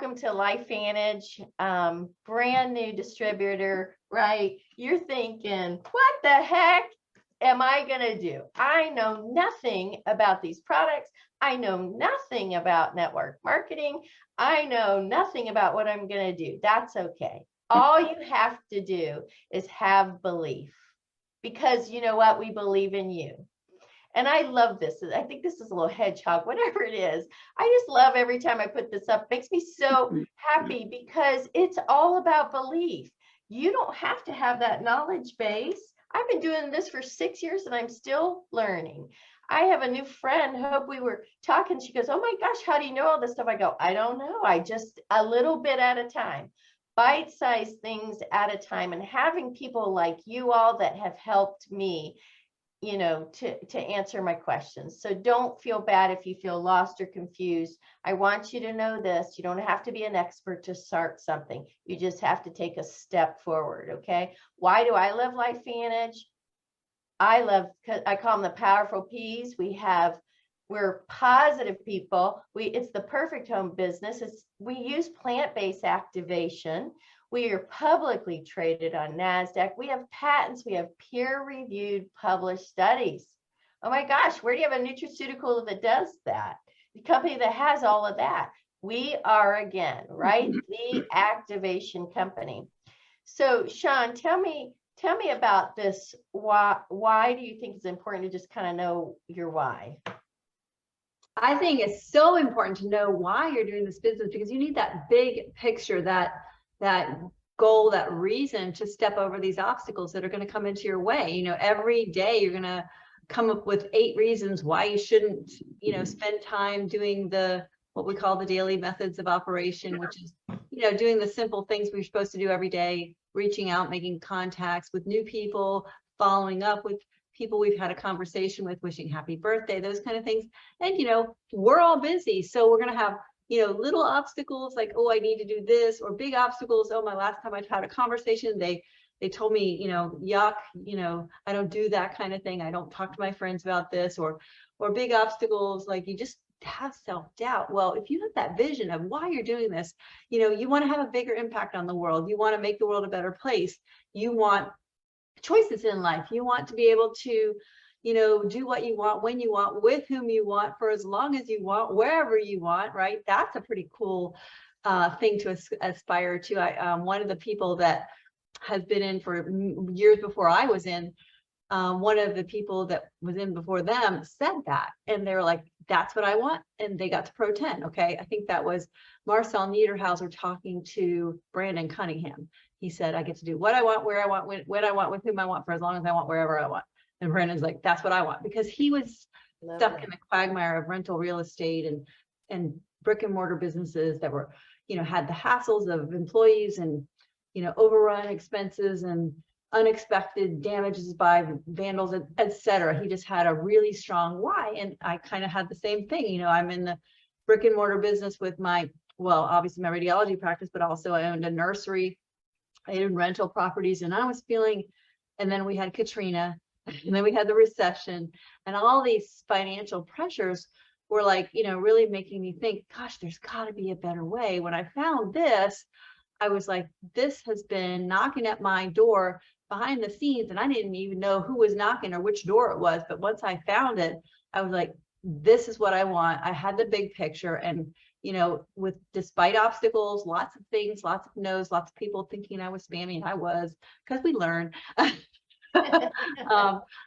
welcome to LifeVantage, brand new distributor, right? You're thinking, what the heck am I going to do? I know nothing about these products. I know nothing about network marketing. I know nothing about what I'm going to do. That's okay. All you have to do is have belief, because you know what? We believe in you. And I love this. I think this is a little hedgehog, whatever it is. I just love every time I put this up. It makes me so happy because it's all about belief. You don't have to have that knowledge base. I've been doing this for 6 years and I'm still learning. I have a new friend, Hope, we were talking. She goes, oh my gosh, how do you know all this stuff? I go, I don't know. I just a little bit at a time, bite-sized things at a time, and having people like you all that have helped me, you know, to answer my questions. So don't feel bad if you feel lost or confused. I want you to know this. You don't have to be an expert to start something. You just have to take a step forward, okay? Why do I love LifeVantage? I call them the powerful P's. We're positive people. It's the perfect home business. We use plant-based activation. We are publicly traded on NASDAQ. We have patents. We have peer-reviewed published studies. Oh my gosh, where do you have a nutraceutical that does that? The company that has all of that. We are, again, right, the activation company. So Sean, tell me about this. Why do you think it's important to just kind of know your why? I think it's so important to know why you're doing this business, because you need that big picture, that goal, that reason to step over these obstacles that are going to come into your way. You know, every day you're going to come up with 8 reasons why you shouldn't, you know, spend time doing what we call the daily methods of operation, which is, you know, doing the simple things we're supposed to do every day, reaching out, making contacts with new people, following up with people we've had a conversation with, wishing happy birthday, those kind of things. And, you know, we're all busy. So we're going to have, you know, little obstacles like, oh, I need to do this, or big obstacles. Oh, my last time I had a conversation, they told me, you know, yuck, you know, I don't do that kind of thing. I don't talk to my friends about this, or big obstacles like you just have self-doubt. Well, if you have that vision of why you're doing this, you know, you want to have a bigger impact on the world. You want to make the world a better place. You want choices in life. You want to be able to, you know, do what you want, when you want, with whom you want, for as long as you want, wherever you want, right? That's a pretty cool thing to aspire to. One of the people that has been in for years before I was in, one of the people that was in before them said that, and they were like, that's what I want. And they got to Pro 10. Okay. I think that was Marcel Niederhauser talking to Brandon Cunningham. He said, I get to do what I want, where I want, when I want, with whom I want, for as long as I want, wherever I want. And Brandon's like, that's what I want, because he was stuck in the quagmire of rental real estate and brick and mortar businesses that were, you know, had the hassles of employees and, you know, overrun expenses and unexpected damages by vandals, etc. He just had a really strong why. And I kind of had the same thing. You know, I'm in the brick and mortar business with obviously my radiology practice, but also I owned a nursery. I owned rental properties, and I was feeling, and then we had Katrina, and then we had the recession, and all these financial pressures were like, you know, really making me think, gosh, there's got to be a better way. When I found this, I was like, this has been knocking at my door behind the scenes, and I didn't even know who was knocking or which door it was. But once I found it, I was like, this is what I want. I had the big picture, and, you know, despite obstacles, lots of things, lots of no's, lots of people thinking I was spammy, and I was, because we learn. And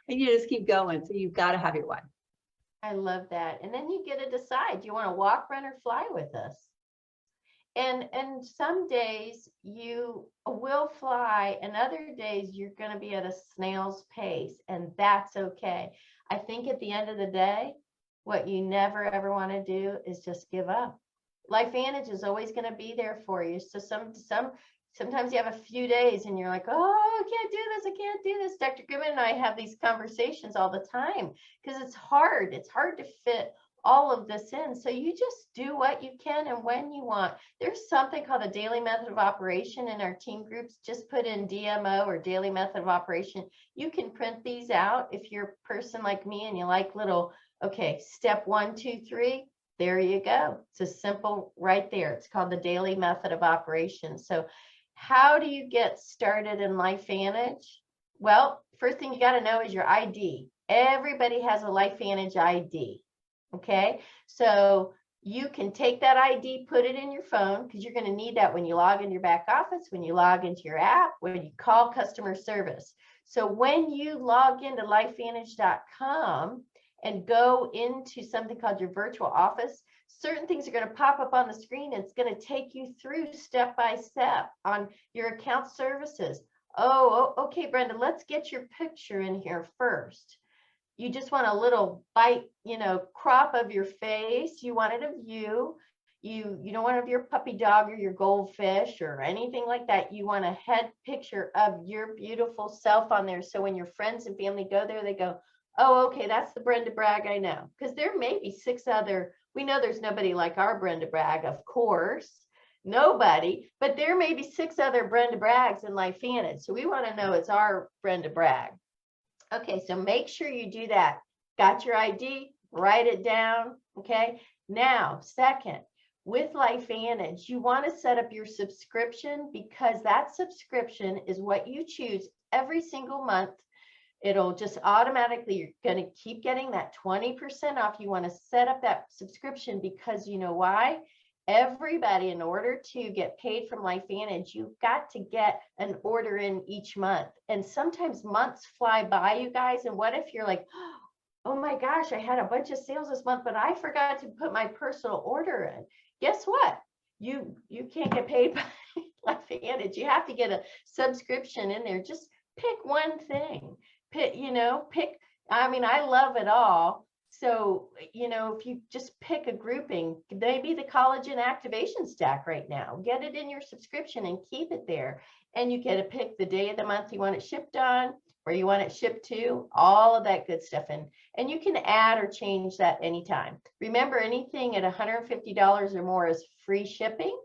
you just keep going. So you've got to have your why. I love that. And then you get to decide, do you want to walk, run, or fly with us? And some days you will fly, and other days you're going to be at a snail's pace, and that's okay. I think at the end of the day, what you never ever want to do is just give up. LifeVantage is always going to be there for you. So sometimes you have a few days and you're like, oh, I can't do this. I can't do this. Dr. Goodman and I have these conversations all the time because it's hard. It's hard to fit all of this in. So you just do what you can and when you want. There's something called a daily method of operation in our team groups. Just put in DMO or daily method of operation. You can print these out if you're a person like me and you like little, okay, step 1, 2, 3. There you go. It's a simple right there. It's called the daily method of operation. So how do you get started in LifeVantage? Well, first thing you got to know is your ID. Everybody has a LifeVantage ID. Okay. So you can take that ID, put it in your phone, because you're going to need that when you log into your back office, when you log into your app, when you call customer service. So when you log into lifevantage.com and go into something called your virtual office, certain things are going to pop up on the screen. And it's going to take you through step by step on your account services. Oh, okay, Brenda, let's get your picture in here first. You just want a little bite, crop of your face. You want it of you. You don't want it of your puppy dog or your goldfish or anything like that. You want a head picture of your beautiful self on there. So when your friends and family go there, they go, oh, okay, that's the Brenda Bragg I know. Because there may be 6 other, we know there's nobody like our Brenda Bragg, of course. Nobody, but there may be 6 other Brenda Braggs in LifeVantage. So we want to know it's our Brenda Bragg. Okay, so make sure you do that. Got your ID, write it down, okay? Now, second, with LifeVantage, you want to set up your subscription, because that subscription is what you choose every single month. It'll just automatically, you're going to keep getting that 20% off. You want to set up that subscription because you know why? Everybody, in order to get paid from LifeVantage, you've got to get an order in each month. And sometimes months fly by, you guys. And what if you're like, oh my gosh, I had a bunch of sales this month, but I forgot to put my personal order in. Guess what? You can't get paid by LifeVantage. You have to get a subscription in there. Just pick one thing. I love it all. So, if you just pick a grouping, maybe the collagen activation stack right now, get it in your subscription and keep it there. And you get to pick the day of the month you want it shipped on, where you want it shipped to, all of that good stuff. And you can add or change that anytime. Remember, anything at $150 or more is free shipping.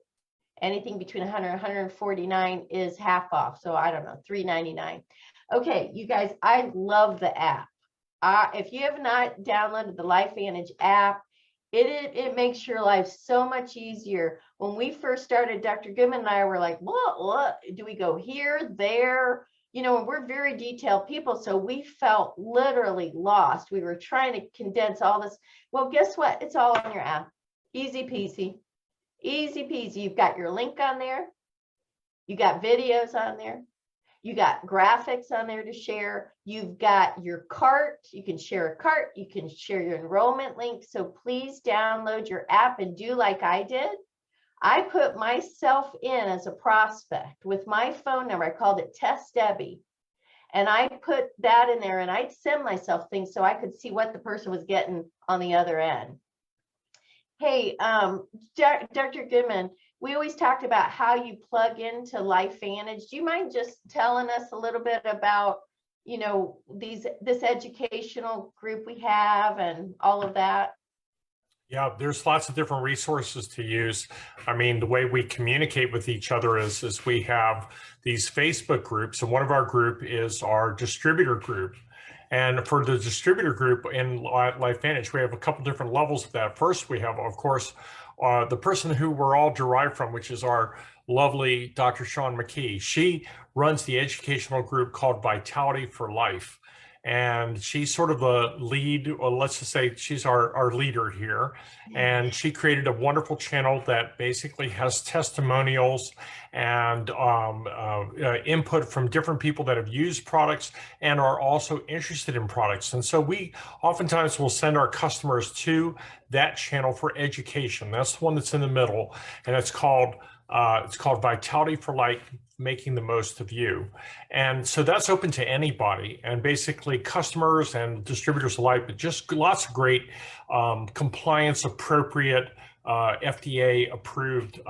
Anything between $100 and $149 is half off. So I don't know, $3.99. Okay, you guys, I love the app. If you have not downloaded the LifeVantage app, it makes your life so much easier. When we first started, Dr. Goodman and I were like, what? Do we go here, there? We're very detailed people, so we felt literally lost. We were trying to condense all this. Well, guess what? It's all on your app. Easy peasy. Easy peasy. You've got your link on there. You got videos on there. You got graphics on there to share. You've got your cart. You can share a cart. You can share your enrollment link. So please download your app and do like I did. I put myself in as a prospect with my phone number. I called it Test Debbie. And I put that in there, and I'd send myself things so I could see what the person was getting on the other end. Hey, Dr. Goodman, we always talked about how you plug into LifeVantage. Do you mind just telling us a little bit about, this educational group we have and all of that? Yeah, there's lots of different resources to use. The way we communicate with each other is we have these Facebook groups, and one of our group is our distributor group. And for the distributor group in LifeVantage, we have a couple different levels of that. First, we have, of course, the person who we're all derived from, which is our lovely Dr. Shawn McKee. She runs the educational group called Vitality for Life. And she's sort of the lead, or let's just say she's our leader here. And she created a wonderful channel that basically has testimonials and input from different people that have used products and are also interested in products. And so we oftentimes will send our customers to that channel for education. That's the one that's in the middle, and it's called Vitality for Life, Making the Most of You. And so that's open to anybody, and basically customers and distributors alike, but just lots of great compliance appropriate FDA approved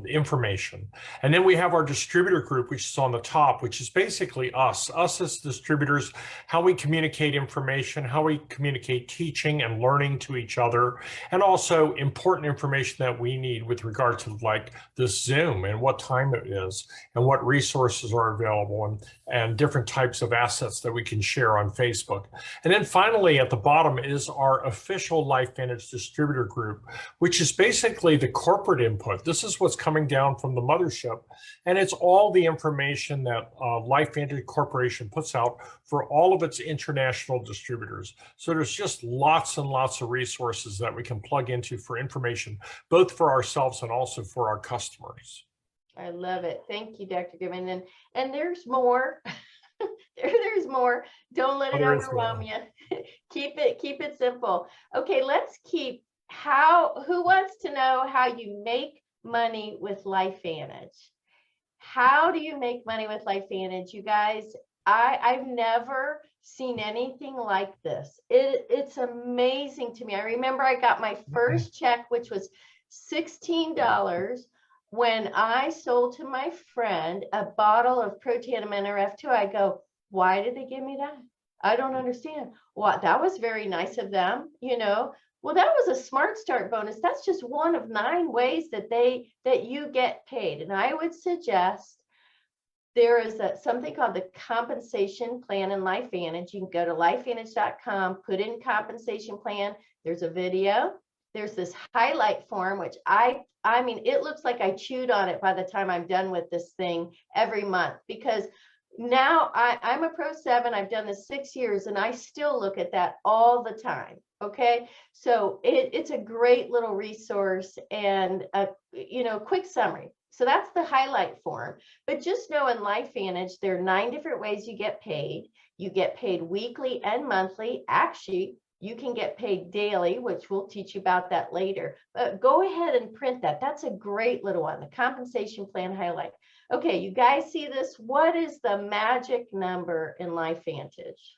information. And then we have our distributor group, which is on the top, which is basically us as distributors, how we communicate information, how we communicate teaching and learning to each other, and also important information that we need with regard to like this Zoom and what time it is and what resources are available and different types of assets that we can share on Facebook. And then finally, at the bottom is our official LifeVantage distributor group, which is basically the corporate input. This is what's coming down from the mothership, and it's all the information that LifeVantage Corporation puts out for all of its international distributors. So there's just lots and lots of resources that we can plug into for information, both for ourselves and also for our customers. I love it. Thank you, Dr. Goodman. And there's more. There's more. Don't let it overwhelm you. Keep it simple. Okay, let's keep who wants to know how you make money with LifeVantage? How do you make money with LifeVantage? You guys, I've never seen anything like this. It's amazing to me. I remember I got my first check, which was $16 when I sold to my friend a bottle of Protandim NRF2. I go, why did they give me that? I don't understand. Well, that was very nice of them, you know. Well, that was a Smart Start bonus. That's just one of 9 ways that you get paid. And I would suggest there is something called the compensation plan in LifeVantage. You can go to lifevantage.com, put in compensation plan. There's a video. There's this highlight form, which I mean, it looks like I chewed on it by the time I'm done with this thing every month, because now I'm a Pro 7. I've done this 6 years and I still look at that all the time. Okay, so it's a great little resource and a quick summary. So that's the highlight form. But just know in LifeVantage, there are 9 different ways you get paid. You get paid weekly and monthly. Actually, you can get paid daily, which we'll teach you about that later. But go ahead and print that. That's a great little one, the compensation plan highlight. Okay, you guys see this? What is the magic number in LifeVantage?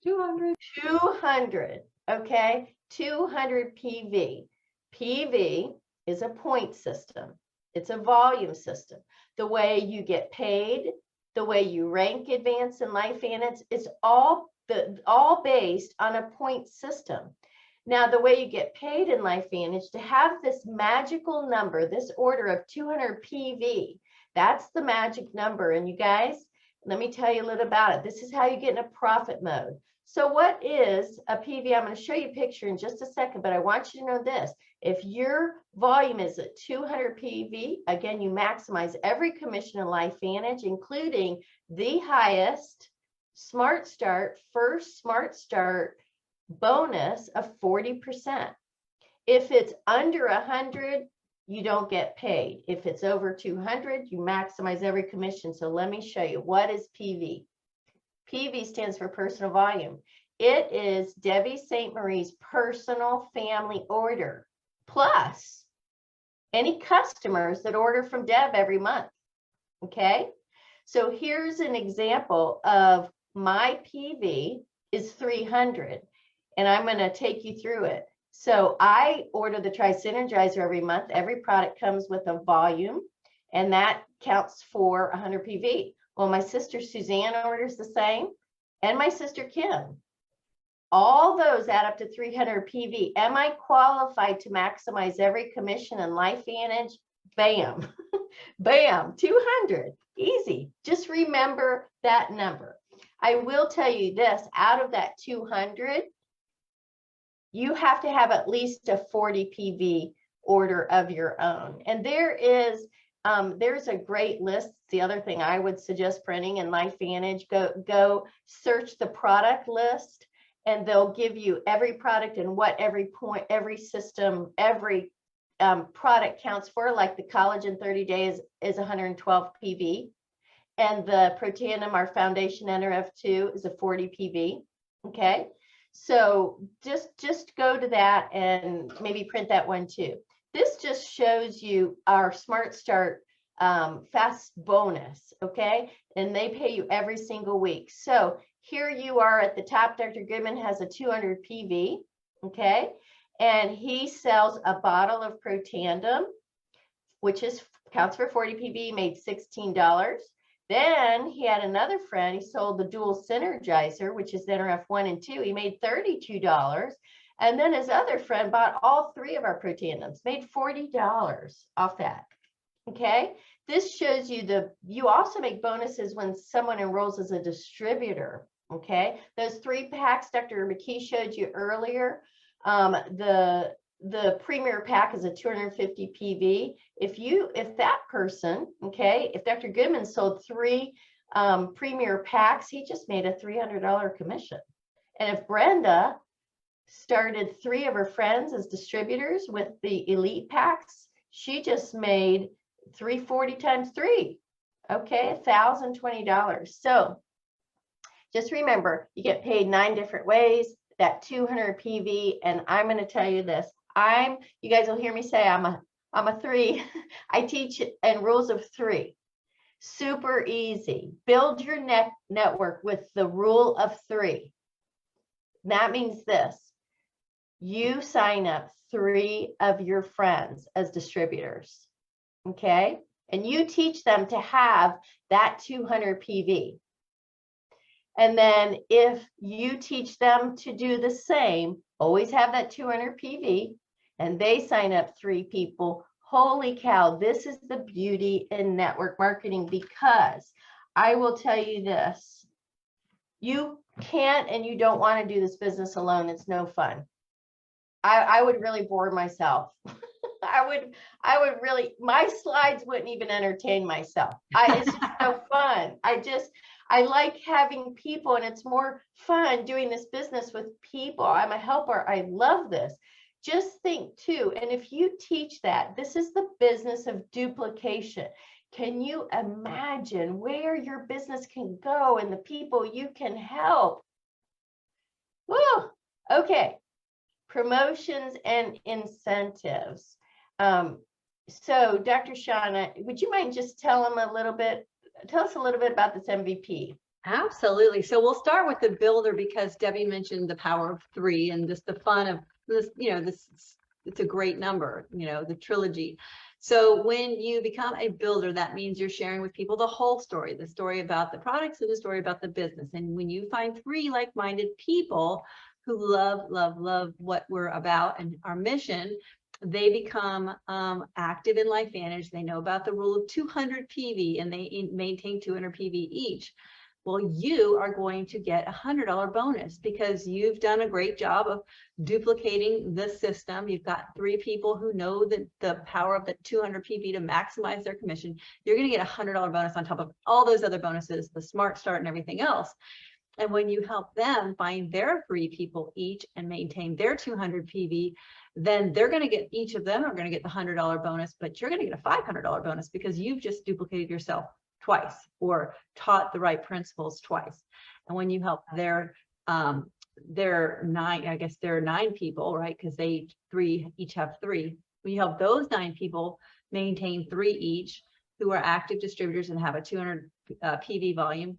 200. 200, okay? 200 PV. PV is a point system. It's a volume system. The way you get paid, the way you rank advance in LifeVantage, it's all based on a point system. Now, the way you get paid in LifeVantage, to have this magical number, this order of 200 PV, that's the magic number. And you guys, let me tell you a little about it. This is how you get in a profit mode. So what is a PV? I'm going to show you a picture in just a second, but I want you to know this. If your volume is at 200 PV, again, you maximize every commission in LifeVantage, including the highest Smart Start, first Smart Start bonus of 40%. If it's under 100, you don't get paid. If it's over 200, you maximize every commission. So let me show you. What is PV? PV stands for personal volume. It is Debbie St. Marie's personal family order, plus any customers that order from Deb every month. Okay, so here's an example of my PV is 300, and I'm going to take you through it. So I order the Tri-Synergizer every month. Every product comes with a volume, and that counts for 100 PV. Well, my sister Suzanne orders the same, and my sister Kim. All those add up to 300 PV. Am I qualified to maximize every commission in LifeVantage? Bam, bam, 200, easy. Just remember that number. I will tell you this, out of that 200, you have to have at least a 40 PV order of your own. And there's a great list. The other thing I would suggest printing in LifeVantage, go search the product list, and they'll give you every product and what every point, every system, every product counts for. Like the Collagen 30 days is 112 PV. And the Protandim, our foundation NRF2, is a 40 PV. Okay, so just go to that and maybe print that one too. This just shows you our Smart Start fast bonus, okay? And they pay you every single week. So here you are at the top. Dr. Goodman has a 200 PV, okay? and he sells a bottle of Protandem, which counts for 40 PV, made $16. Then he had another friend, he sold the dual synergizer, which is NRF1 and 2. He made $32. And then his other friend bought all 3 of our Protandems, made $40 off that. Okay, this shows you you also make bonuses when someone enrolls as a distributor. Okay, those 3 packs Dr. McKee showed you earlier, the premier pack is a 250 PV. If that person, okay, if Dr. Goodman sold 3 premier packs, he just made a $300 commission. And if Brenda started 3 of her friends as distributors with the elite packs, she just made 340 times 3. Okay, $1,020. So just remember, you get paid 9 different ways, that 200 PV, and I'm going to tell you this. You guys will hear me say I'm a 3. I teach in rules of 3. Super easy. Build your network with the rule of 3. That means this. You sign up 3 of your friends as distributors. Okay? And you teach them to have that 200 PV. And then if you teach them to do the same, always have that 200 PV, and they sign up 3 people. Holy cow, this is the beauty in network marketing, because I will tell you this, you can't and you don't want to do this business alone. It's no fun. I would really bore myself. I would really, my slides wouldn't even entertain myself. It's just so fun. I like having people, and it's more fun doing this business with people. I'm a helper. I love this. Just think too, and if you teach that, this is the business of duplication. Can you imagine where your business can go and the people you can help? Well, okay. Promotions and incentives. So Dr. Shauna, would you mind just tell us a little bit about this MVP? Absolutely. So we'll start with the builder, because Debbie mentioned the power of 3 and just the fun of this, it's a great number, the trilogy. So when you become a builder, that means you're sharing with people the whole story, the story about the products and the story about the business. And when you find 3 like-minded people who love what we're about and our mission, they become active in LifeVantage. They know about the rule of 200 PV, and they maintain 200 PV each. Well, you are going to get a $100 bonus because you've done a great job of duplicating the system. You've got 3 people who know the power of the 200 PV to maximize their commission. You're going to get a $100 bonus on top of all those other bonuses, the Smart Start and everything else. And when you help them find their 3 people each and maintain their 200 PV, then they're going to get, each of them are going to get the $100 bonus, but you're going to get a $500 bonus because you've just duplicated yourself twice or taught the right principles twice. And when you help their 9, I guess there are 9 people, right? Because they each have 3. When you help those 9 people maintain 3 each who are active distributors and have a 200 PV volume,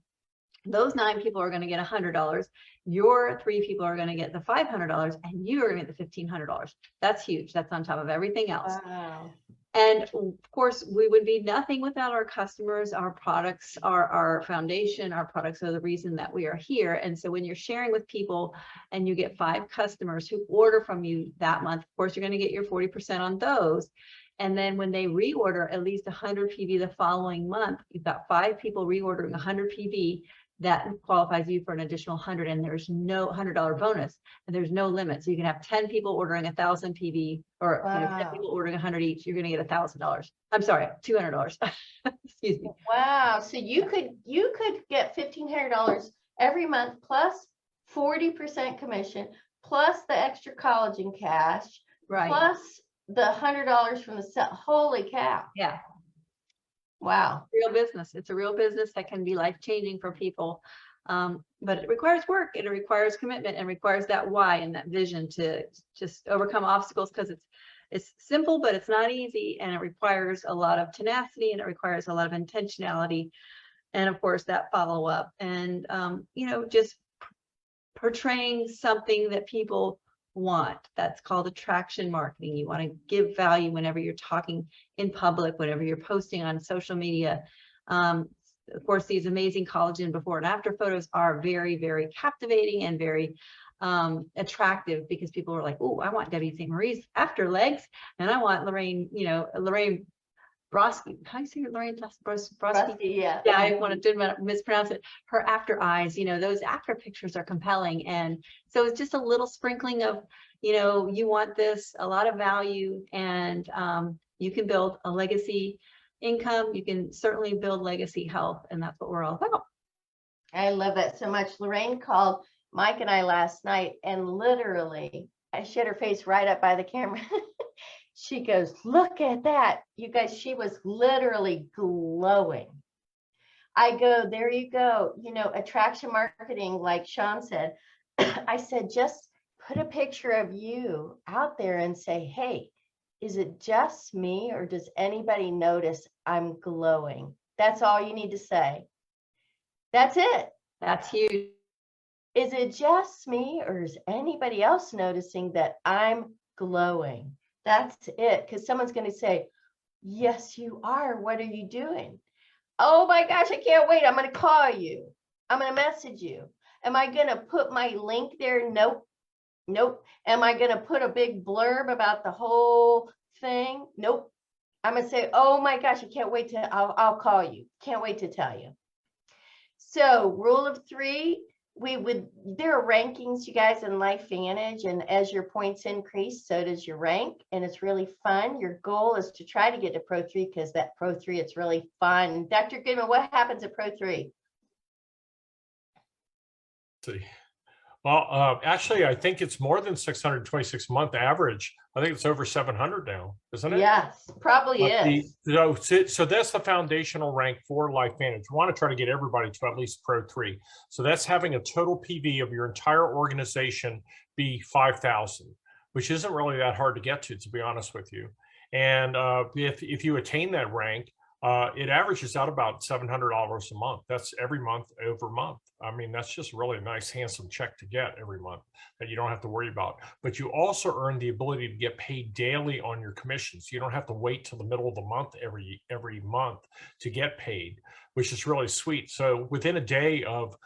those 9 people are going to get $100. Your 3 people are going to get the $500, and you are going to get the $1,500. That's huge. That's on top of everything else. Wow. And of course, we would be nothing without our customers. Our products are our foundation. Our products are the reason that we are here. And so when you're sharing with people and you get 5 customers who order from you that month, of course, you're going to get your 40% on those. And then when they reorder at least 100 PV the following month, you've got 5 people reordering 100 PV. That qualifies you for an additional 100, and there's no $100 bonus, and there's no limit. So you can have 10 people ordering 1,000 PV, or 10 people ordering 100 each. You're going to get $1,000. I'm sorry, $200. Excuse me. Wow. So you could get $1,500 every month plus 40% commission, plus the extra collagen cash, Right. plus the $100 from the sale. Holy cow. Yeah. Wow. Real business. It's a real business that can be life-changing for people. But it requires work, and it requires commitment, and requires that why and that vision to just overcome obstacles, because it's simple, but it's not easy, and it requires a lot of tenacity, and it requires a lot of intentionality, and of course that follow-up, and just portraying something that people want. That's called attraction marketing. You want to give value whenever you're talking in public, whenever you're posting on social media. Of course, these amazing collagen before and after photos are very, very captivating and very attractive, because people are like, oh, I want Debbie St. Marie's after legs, and I want Lorraine, Lorraine Broski. How do you say it, Lorraine Broski? Rusty, yeah. Yeah, I didn't mispronounce it. Her after eyes, those after pictures are compelling. And so it's just a little sprinkling of, you want this, a lot of value, and you can build a legacy income. You can certainly build legacy health, and that's what we're all about. I love that so much. Lorraine called Mike and I last night, and literally, she had her face right up by the camera. She goes, look at that. You guys, she was literally glowing. I go, there you go. Attraction marketing, like Sean said. I said, just put a picture of you out there and say, hey, is it just me, or does anybody notice I'm glowing? That's all you need to say. That's it. That's huge. Is it just me, or is anybody else noticing that I'm glowing? That's it. Because someone's going to say, yes, you are. What are you doing? Oh my gosh, I can't wait. I'm going to call you. I'm going to message you. Am I going to put my link there? Nope. Nope. Am I going to put a big blurb about the whole thing? Nope. I'm going to say, oh my gosh, I can't wait I'll call you. Can't wait to tell you. So rule of 3, there are rankings, you guys, in LifeVantage, and as your points increase, so does your rank, and it's really fun. Your goal is to try to get to Pro 3, because that Pro 3, it's really fun. Dr. Goodman, what happens at Pro 3? See. Well, actually, I think it's more than 626 month average. I think it's over 700 now, isn't it? Yes, probably is. So that's the foundational rank for LifeVantage. We want to try to get everybody to at least Pro 3. So that's having a total PV of your entire organization be 5,000, which isn't really that hard to get to be honest with you. And if you attain that rank, it averages out about $700 a month. That's every month over month. I mean, that's just really a nice, handsome check to get every month that you don't have to worry about. But you also earn the ability to get paid daily on your commissions. You don't have to wait till the middle of the month every month to get paid, which is really sweet. So within a day of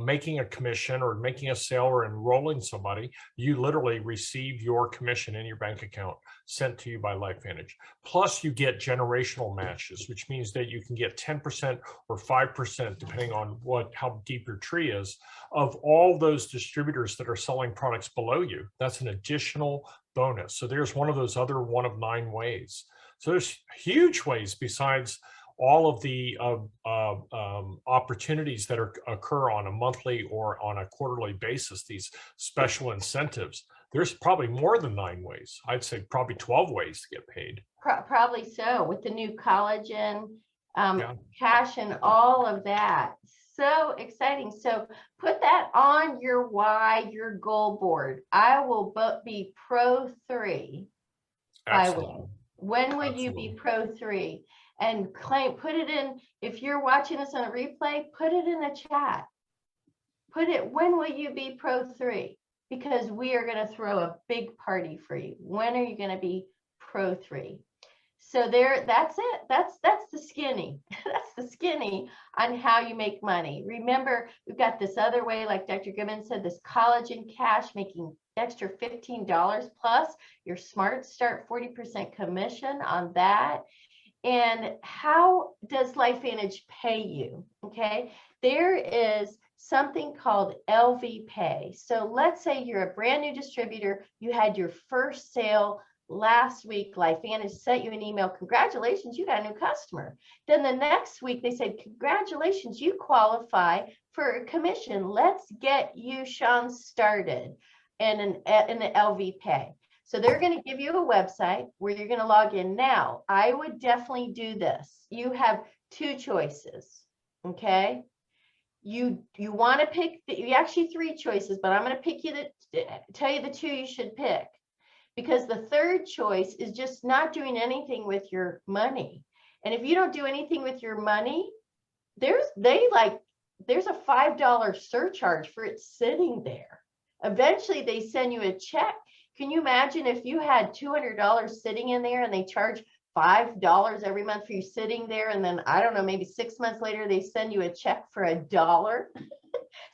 making a commission or making a sale or enrolling somebody, you literally receive your commission in your bank account sent to you by LifeVantage. Plus you get generational matches, which means that you can get 10% or 5%, depending on how deep your tree is, of all those distributors that are selling products below you. That's an additional bonus. So there's one of those other 1 of 9 ways. So there's huge ways besides all of the opportunities that occur on a monthly or on a quarterly basis, these special incentives. There's probably more than 9 ways. I'd say probably 12 ways to get paid. Probably so, with the new collagen, cash, and all of that. So exciting. So put that on your your goal board. I will be Pro 3 by when. When would you be Pro 3? And put it in, if you're watching this on a replay, put it in the chat. When will you be Pro 3? Because we are going to throw a big party for you. When are you going to be Pro 3? So that's it. That's the skinny. That's the skinny on how you make money. Remember, we've got this other way, like Dr. Goodman said, this collagen cash, making extra $15 plus your Smart Start 40% commission on that. And how does LifeVantage pay you? Okay, there is something called LV Pay. So let's say you're a brand new distributor, you had your first sale last week, LifeVantage sent you an email, congratulations, you got a new customer. Then the next week they said, congratulations, you qualify for a commission. Let's get you, Sean, started in the LV Pay. So they're going to give you a website where you're going to log in. Now, I would definitely do this. You have 2 choices, okay? You want to pick, actually 3 choices, but I'm going to tell you the 2 you should pick. Because the third choice is just not doing anything with your money. And if you don't do anything with your money, there's a $5 surcharge for it sitting there. Eventually they send you a check Can you imagine if you had $200 sitting in there and they charge $5 every month for you sitting there, and then I don't know, maybe 6 months later they send you a check for $1?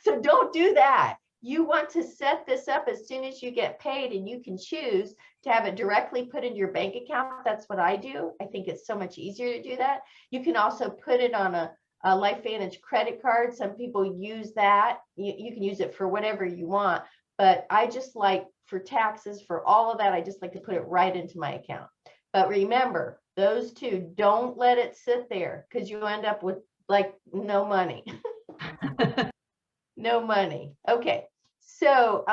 So don't do that. You want to set this up as soon as you get paid, and you can choose to have it directly put into your bank account. That's what I do. I think it's so much easier to do that. You can also put it on a LifeVantage credit card. Some people use that. You can use it for whatever you want, but I just like, for taxes, for all of that, I just like to put it right into my account. But remember, those two, don't let it sit there, because you end up with like no money. No money. Okay. So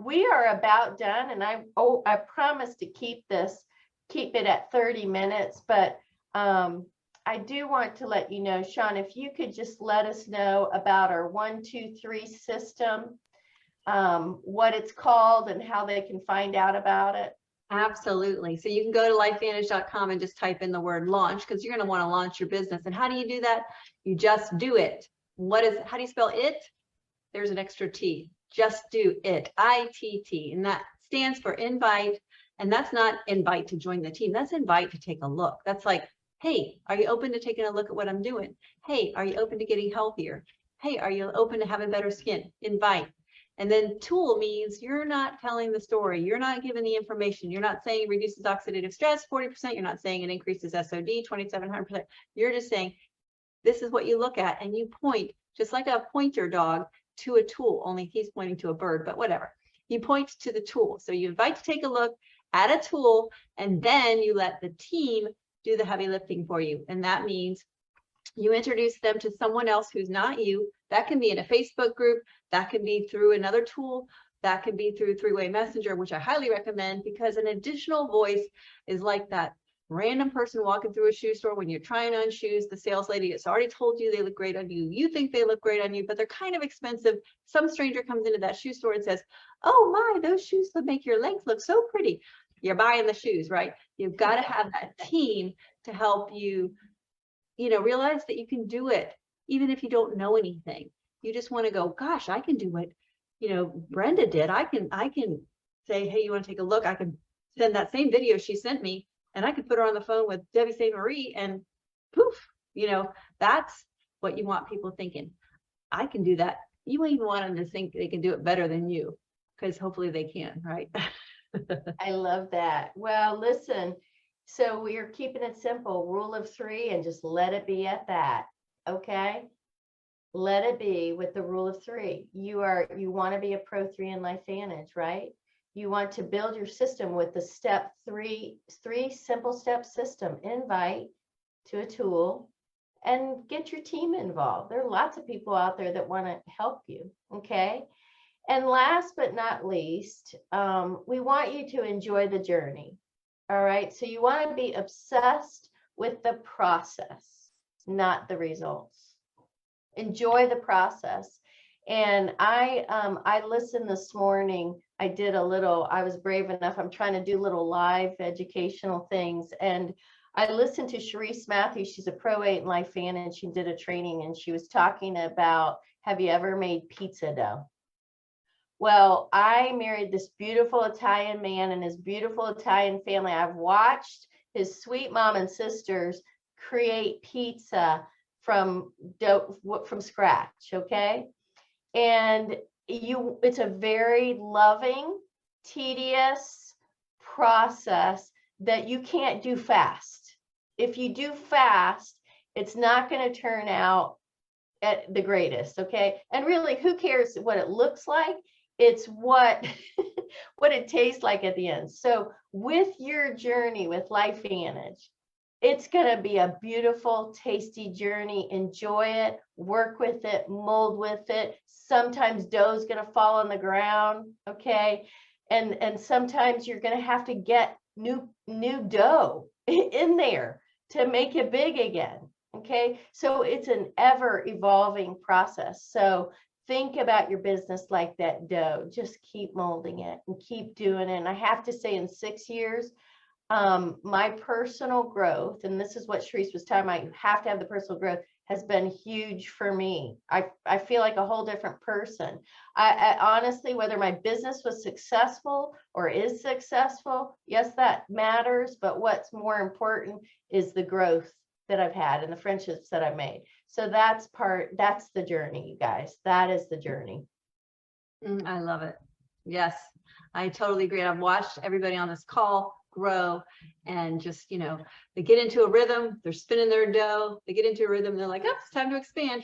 we are about done, and I promised to keep it at 30 minutes, but I do want to let you know, Sean, if you could just let us know about our 1, 2, 3 system, what it's called and how they can find out about it. Absolutely. So you can go to lifevantage.com and just type in the word launch, because you're going to want to launch your business. And how do you do that? You just do it. How do you spell it? There's an extra T. Just do it. ITT. And that stands for invite. And that's not invite to join the team. That's invite to take a look. That's like, hey, are you open to taking a look at what I'm doing? Hey, are you open to getting healthier? Hey, are you open to having better skin? Invite. And then tool means you're not telling the story. You're not giving the information. You're not saying it reduces oxidative stress 40%. You're not saying it increases SOD 2,700%. You're just saying, this is what you look at, and you point, just like a pointer dog, to a tool, only he's pointing to a bird, but whatever. You point to the tool. So you invite to take a look at a tool, and then you let the team do the heavy lifting for you. And that means you introduce them to someone else who's not you. That can be in a Facebook group. That can be through another tool. That can be through three-way messenger, which I highly recommend, because an additional voice is like that random person walking through a shoe store when you're trying on shoes. The sales lady has already told you they look great on you. You think they look great on you, but they're kind of expensive. Some stranger comes into that shoe store and says, oh my, those shoes that make your legs look so pretty. You're buying the shoes, right? You've got to have that team to help you, realize that you can do it, even if you don't know anything. You just want to go, gosh, I can do what, Brenda did. I can say, hey, you want to take a look? I can send that same video she sent me, and I could put her on the phone with Debbie St. Marie, and poof, that's what you want people thinking. I can do that. You even want them to think they can do it better than you, because hopefully they can, right? I love that. Well, listen, so we are keeping it simple, rule of 3, and just let it be at that. Okay. Let it be with the rule of 3. You want to be a Pro 3 in LifeVantage, right? You want to build your system with the step 3 simple step system. Invite to a tool and get your team involved. There are lots of people out there that want to help you. Okay. And last but not least, we want you to enjoy the journey. All right. So you want to be obsessed with the process, not the results. Enjoy the process. And I listened this morning. I was brave enough. I'm trying to do little live educational things. And I listened to Sharice Matthews. She's a Pro 8 in LifeVantage. She did a training, and she was talking about, have you ever made pizza dough? Well, I married this beautiful Italian man and his beautiful Italian family. I've watched his sweet mom and sisters create pizza from scratch. Okay. And it's a very loving, tedious process that you can't do fast. If you do fast, it's not going to turn out at the greatest. Okay. And really, who cares what it looks like? It's what it tastes like at the end. So with your journey with LifeVantage, it's going to be a beautiful, tasty journey. Enjoy it, work with it, mold with it. Sometimes dough is going to fall on the ground, okay? And sometimes you're going to have to get new dough in there to make it big again, okay? So it's an ever evolving process. So think about your business like that dough. Just keep molding it and keep doing it. And I have to say, in 6 years, my personal growth, and this is what Sharice was talking about, you have to have the personal growth, has been huge for me. I feel like a whole different person. I honestly, whether my business was successful or is successful, yes, that matters. But what's more important is the growth that I've had and the friendships that I've made. So that's the journey, you guys. That is the journey. I love it. Yes, I totally agree. I've watched everybody on this call grow and just, they get into a rhythm, they're spinning their dough, they get into a rhythm, they're like, oh, it's time to expand.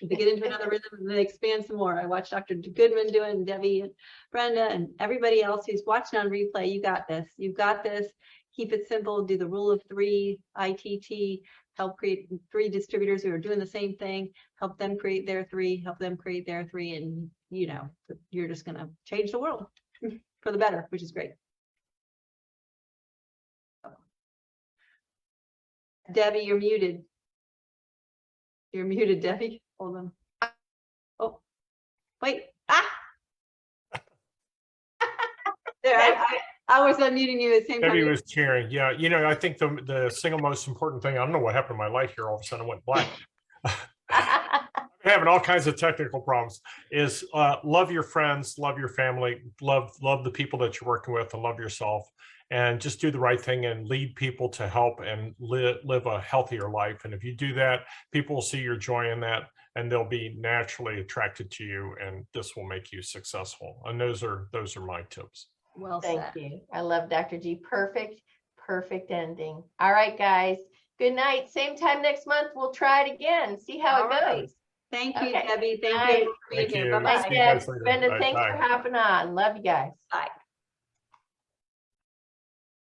They get into another rhythm and they expand some more. I watched Dr. Goodman doing, Debbie and Brenda and everybody else who's watching on replay. You got this. You've got this. Keep it simple. Do the rule of 3, ITT. Help create 3 distributors who are doing the same thing. Help them create their 3. Help them create their 3. And, you're just going to change the world for the better, which is great. Debbie, you're muted. You're muted, Debbie. Hold on. Oh, wait. There, I was unmuting you at the same time. Debbie was cheering. Yeah, I think the single most important thing, I don't know what happened in my life here. All of a sudden I went black. I'm having all kinds of technical problems, is love your friends, love your family, love the people that you're working with, and love yourself, and just do the right thing and lead people to help and live a healthier life. And if you do that, people will see your joy in that, and they'll be naturally attracted to you, and this will make you successful. And those are my tips. Well Thank said. you. I love Dr. G. Perfect ending. All right, guys. Good night. Same time next month. We'll try it again. See how All it right. goes. Thank you, Okay. Debbie. Thank Bye. you for being Thank here. you. Bye-bye. Thanks, See you guys Deb. later. Brenda, Bye. thanks for hopping on. Love you guys. Bye.